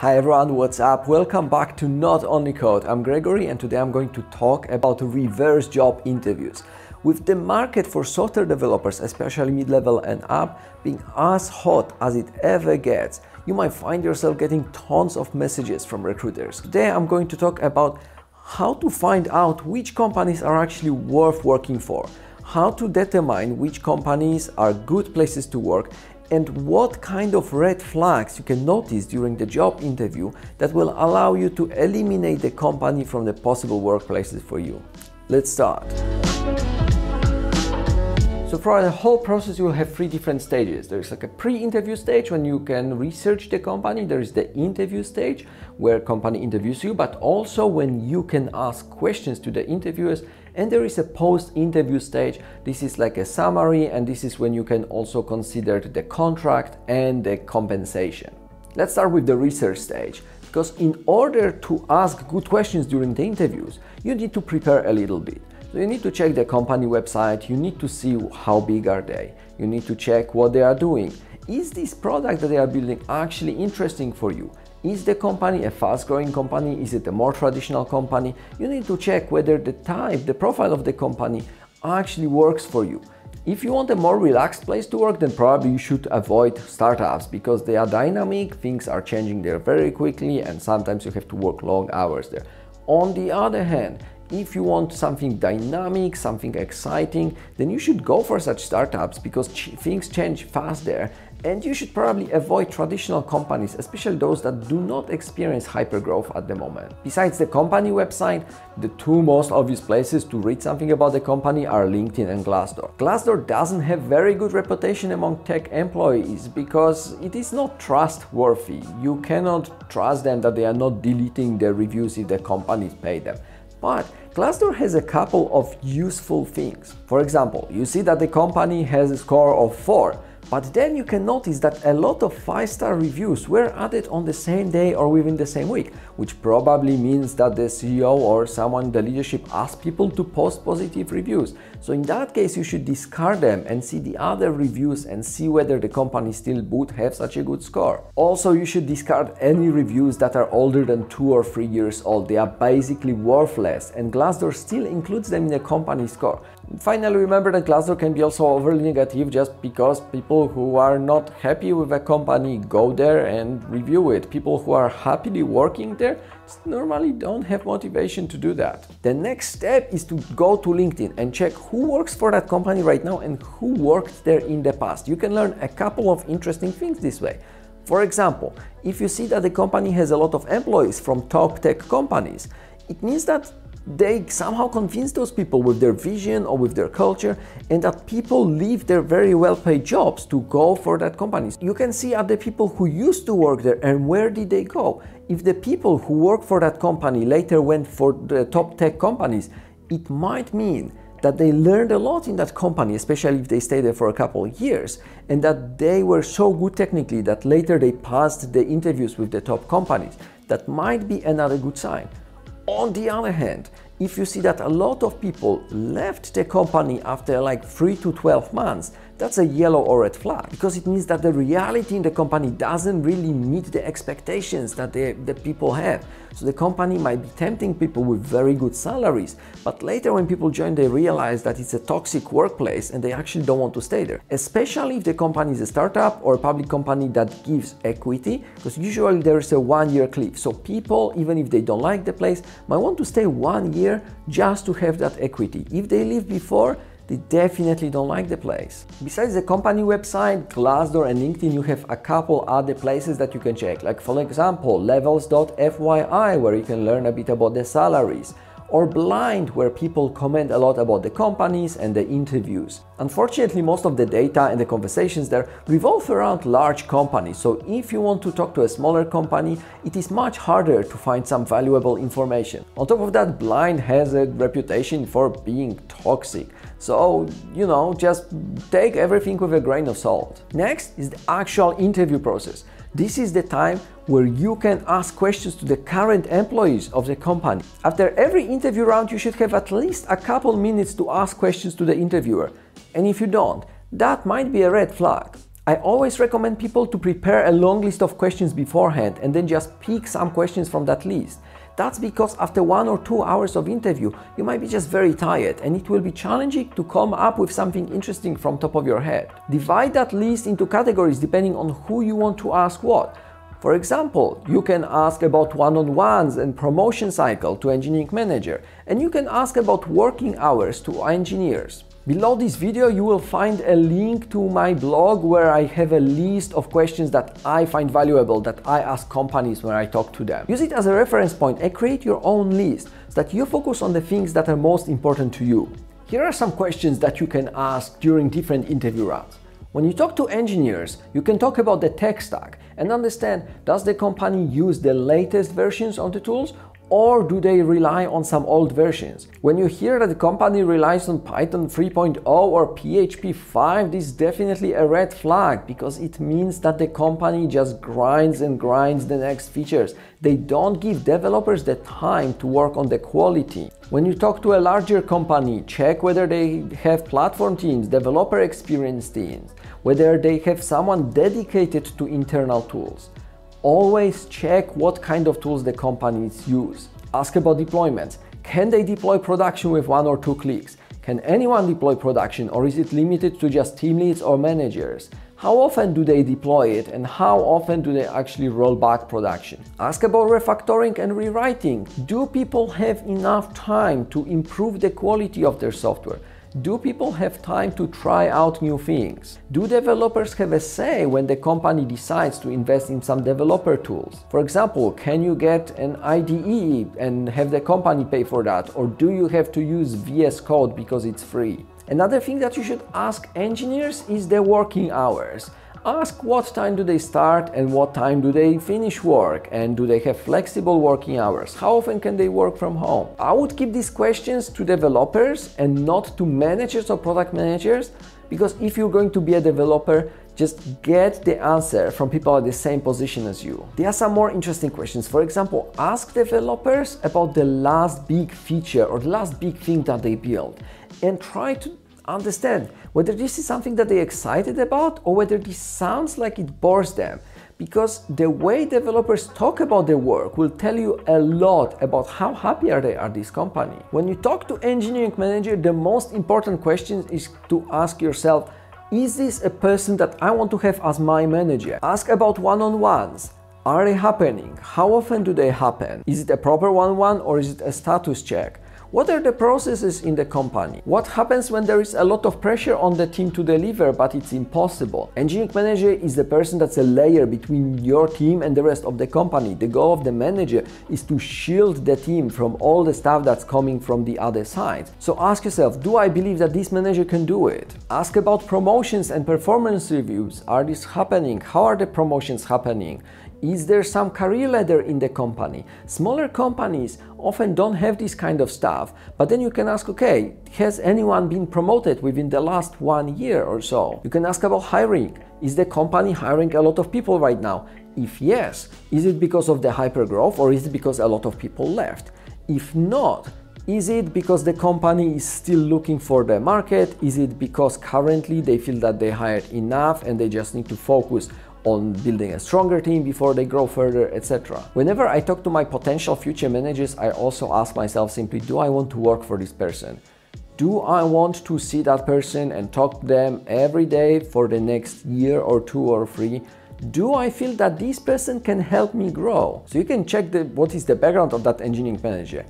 Hi everyone, what's up? Welcome back to Not Only Code. I'm Gregory and today I'm going to talk about reverse job interviews. With the market for software developers, especially mid-level and up, being as hot as it ever gets, you might find yourself getting tons of messages from recruiters. Today I'm going to talk about how to find out which companies are actually worth working for, how to determine which companies are good places to work, and what kind of red flags you can notice during the job interview that will allow you to eliminate the company from the possible workplaces for you. Let's start. So for the whole process, you will have three different stages. There's like a pre-interview stage when you can research the company. There is the interview stage where company interviews you, but also when you can ask questions to the interviewers. And there is a post-interview stage. This is like a summary, and this is when you can also consider the contract and the compensation. Let's start with the research stage, because in order to ask good questions during the interviews, you need to prepare a little bit. So you need to check the company website, you need to see how big are they, you need to check what they are doing. Is this product that they are building actually interesting for you? Is the company a fast-growing company? Is it a more traditional company? You need to check whether the profile of the company actually works for you. If you want a more relaxed place to work, then probably you should avoid startups because they are dynamic, things are changing there very quickly, and sometimes you have to work long hours there. On the other hand, if you want something dynamic, something exciting, then you should go for such startups because things change fast there. And you should probably avoid traditional companies, especially those that do not experience hypergrowth at the moment. Besides the company website, the two most obvious places to read something about the company are LinkedIn and Glasdoor. Glassdoor doesn't have very good reputation among tech employees because it is not trustworthy. You cannot trust them that they are not deleting their reviews if the companies pay them. But Glasdoor has a couple of useful things. For example, you see that the company has a score of 4. But then you can notice that a lot of 5-star reviews were added on the same day or within the same week, which probably means that the CEO or someone in the leadership asked people to post positive reviews. So in that case, you should discard them and see the other reviews and see whether the company still would have such a good score. Also, you should discard any reviews that are older than 2 or 3 years old. They are basically worthless, and Glassdoor still includes them in the company score. Finally, remember that Glasdoor can be also overly negative just because people who are not happy with a company go there and review it. People who are happily working there normally don't have motivation to do that. The next step is to go to LinkedIn and check who works for that company right now and who worked there in the past. You can learn a couple of interesting things this way. For example, if you see that the company has a lot of employees from top tech companies, it means that they somehow convince those people with their vision or with their culture, and that people leave their very well-paid jobs to go for that company. You can see are the people who used to work there and where did they go. If the people who work for that company later went for the top tech companies, it might mean that they learned a lot in that company, especially if they stayed there for a couple of years, and that they were so good technically that later they passed the interviews with the top companies. That might be another good sign. On the other hand, if you see that a lot of people left the company after like 3 to 12 months, that's a yellow or red flag, because it means that the reality in the company doesn't really meet the expectations that the people have. So the company might be tempting people with very good salaries, but later when people join, they realize that it's a toxic workplace and they actually don't want to stay there. Especially if the company is a startup or a public company that gives equity, because usually there is a 1-year cliff. So people, even if they don't like the place, might want to stay 1 year just to have that equity. If they leave before, they definitely don't like the place. Besides the company website, Glassdoor and LinkedIn, you have a couple other places that you can check, like for example levels.fyi, where you can learn a bit about the salaries, or Blind, where people comment a lot about the companies and the interviews. Unfortunately, most of the data and the conversations there revolve around large companies, so if you want to talk to a smaller company, it is much harder to find some valuable information. On top of that, Blind has a reputation for being toxic. So, just take everything with a grain of salt. Next is the actual interview process. This is the time where you can ask questions to the current employees of the company. After every interview round, you should have at least a couple minutes to ask questions to the interviewer. And if you don't, that might be a red flag. I always recommend people to prepare a long list of questions beforehand and then just pick some questions from that list. That's because after 1 or 2 hours of interview, you might be just very tired and it will be challenging to come up with something interesting from top of your head. Divide that list into categories depending on who you want to ask what. For example, you can ask about one-on-ones and promotion cycle to engineering manager, and you can ask about working hours to engineers. Below this video you will find a link to my blog where I have a list of questions that I find valuable that I ask companies when I talk to them. Use it as a reference point and create your own list so that you focus on the things that are most important to you. Here are some questions that you can ask during different interview rounds. When you talk to engineers, you can talk about the tech stack and understand, does the company use the latest versions of the tools or do they rely on some old versions? When you hear that the company relies on Python 3.0 or PHP 5, this is definitely a red flag because it means that the company just grinds and grinds the next features. They don't give developers the time to work on the quality. When you talk to a larger company, check whether they have platform teams, developer experience teams, whether they have someone dedicated to internal tools. Always check what kind of tools the companies use. Ask about deployments. Can they deploy production with 1 or 2 clicks? Can anyone deploy production, or is it limited to just team leads or managers? How often do they deploy it and how often do they actually roll back production? Ask about refactoring and rewriting. Do people have enough time to improve the quality of their software? Do people have time to try out new things? Do developers have a say when the company decides to invest in some developer tools? For example, can you get an IDE and have the company pay for that? Or do you have to use VS Code because it's free? Another thing that you should ask engineers is their working hours. Ask what time do they start and what time do they finish work, and do they have flexible working hours? How often can they work from home? I would keep these questions to developers and not to managers or product managers, because if you're going to be a developer, just get the answer from people at the same position as you. There are some more interesting questions. For example, ask developers about the last big feature or the last big thing that they built and try to understand whether this is something that they're excited about or whether this sounds like it bores them, because the way developers talk about their work will tell you a lot about how happy are they at this company. When you talk to engineering manager, the most important question is to ask yourself, is this a person that I want to have as my manager? Ask about one-on-ones. Are they happening? How often do they happen? Is it a proper one-on-one or is it a status check? What are the processes in the company? What happens when there is a lot of pressure on the team to deliver, but it's impossible? Engineering manager is the person that's a layer between your team and the rest of the company. The goal of the manager is to shield the team from all the stuff that's coming from the other side. So ask yourself, do I believe that this manager can do it? Ask about promotions and performance reviews. Are these happening? How are the promotions happening? Is there some career ladder in the company? Smaller companies often don't have this kind of stuff, but then you can ask, okay, has anyone been promoted within the last 1 year or so? You can ask about hiring. Is the company hiring a lot of people right now? If yes, is it because of the hypergrowth or is it because a lot of people left? If not, is it because the company is still looking for the market? Is it because currently they feel that they hired enough and they just need to focus on building a stronger team before they grow further, etc. Whenever I talk to my potential future managers, I also ask myself simply, do I want to work for this person? Do I want to see that person and talk to them every day for the next year or 2 or 3? Do I feel that this person can help me grow? So you can check what is the background of that engineering manager.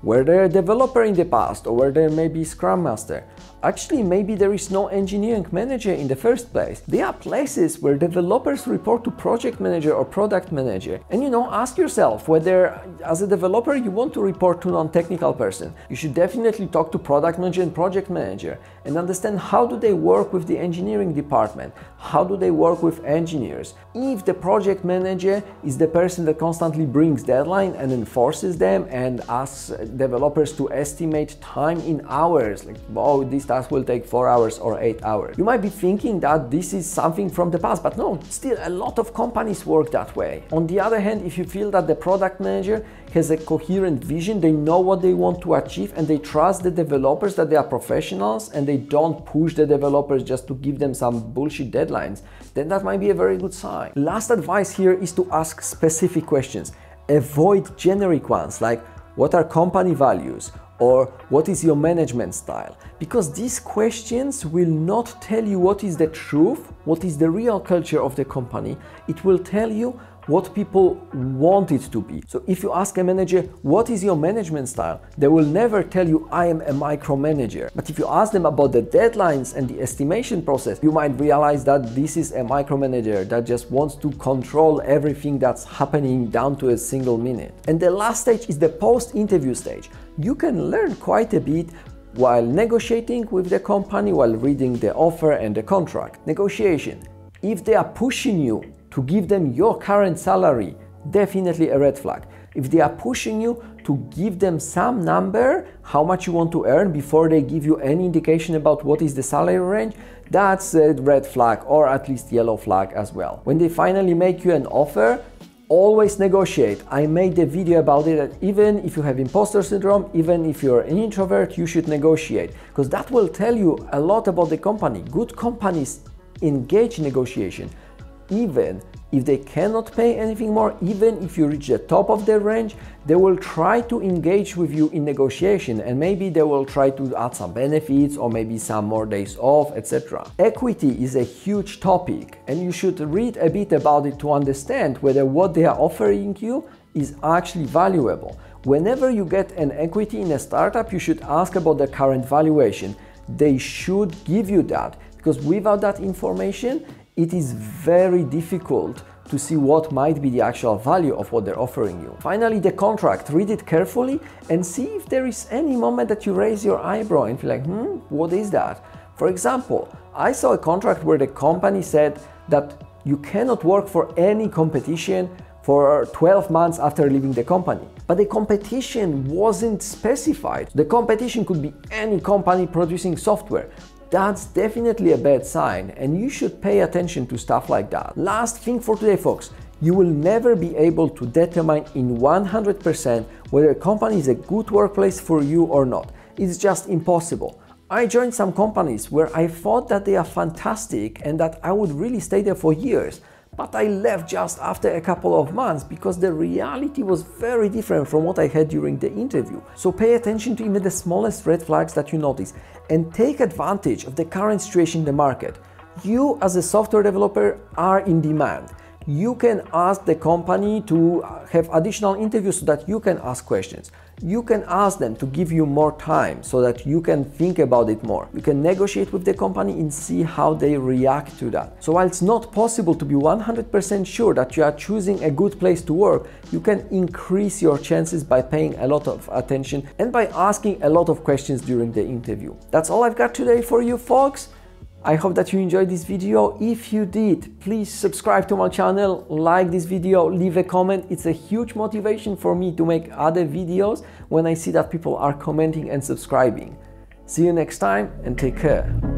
Were they a developer in the past, or were they maybe Scrum Master? Actually, maybe there is no engineering manager in the first place. There are places where developers report to project manager or product manager. And ask yourself whether as a developer you want to report to non-technical person. You should definitely talk to product manager and project manager and understand how do they work with the engineering department? How do they work with engineers? If the project manager is the person that constantly brings deadline and enforces them and asks developers to estimate time in hours, like, oh, this task will take 4 hours or 8 hours. You might be thinking that this is something from the past, but no, still a lot of companies work that way. On the other hand, if you feel that the product manager has a coherent vision, they know what they want to achieve, and they trust the developers that they are professionals and they don't push the developers just to give them some bullshit deadlines, then that might be a very good sign. Last advice here is to ask specific questions. Avoid generic ones like, what are company values? Or what is your management style? Because these questions will not tell you what is the truth, what is the real culture of the company. It will tell you what people want it to be. So if you ask a manager, what is your management style? They will never tell you, I am a micromanager. But if you ask them about the deadlines and the estimation process, you might realize that this is a micromanager that just wants to control everything that's happening down to a single minute. And the last stage is the post-interview stage. You can learn quite a bit while negotiating with the company, while reading the offer and the contract. Negotiation. If they are pushing you to give them your current salary, definitely a red flag. If they are pushing you to give them some number, how much you want to earn before they give you any indication about what is the salary range, that's a red flag, or at least yellow flag as well. When they finally make you an offer, always negotiate. I made a video about it, that even if you have imposter syndrome, even if you're an introvert, you should negotiate, because that will tell you a lot about the company. Good companies engage in negotiation. Even if they cannot pay anything more, even if you reach the top of their range, they will try to engage with you in negotiation, and maybe they will try to add some benefits or maybe some more days off, etc. Equity is a huge topic, and you should read a bit about it to understand whether what they are offering you is actually valuable. Whenever you get an equity in a startup, you should ask about the current valuation. They should give you that, because without that information, it is very difficult to see what might be the actual value of what they're offering you. Finally, the contract. Read it carefully and see if there is any moment that you raise your eyebrow and feel like, what is that? For example, I saw a contract where the company said that you cannot work for any competition for 12 months after leaving the company. But the competition wasn't specified. The competition could be any company producing software. That's definitely a bad sign, and you should pay attention to stuff like that. Last thing for today, folks, you will never be able to determine in 100% whether a company is a good workplace for you or not. It's just impossible. I joined some companies where I thought that they are fantastic and that I would really stay there for years. But I left just after a couple of months because the reality was very different from what I had during the interview. So pay attention to even the smallest red flags that you notice and take advantage of the current situation in the market. You as a software developer are in demand. You can ask the company to have additional interviews so that you can ask questions. You can ask them to give you more time so that you can think about it more. You can negotiate with the company and see how they react to that. So while it's not possible to be 100% sure that you are choosing a good place to work, you can increase your chances by paying a lot of attention and by asking a lot of questions during the interview. That's all I've got today for you, folks. I hope that you enjoyed this video. If you did, please subscribe to my channel, like this video, leave a comment. It's a huge motivation for me to make other videos when I see that people are commenting and subscribing. See you next time and take care.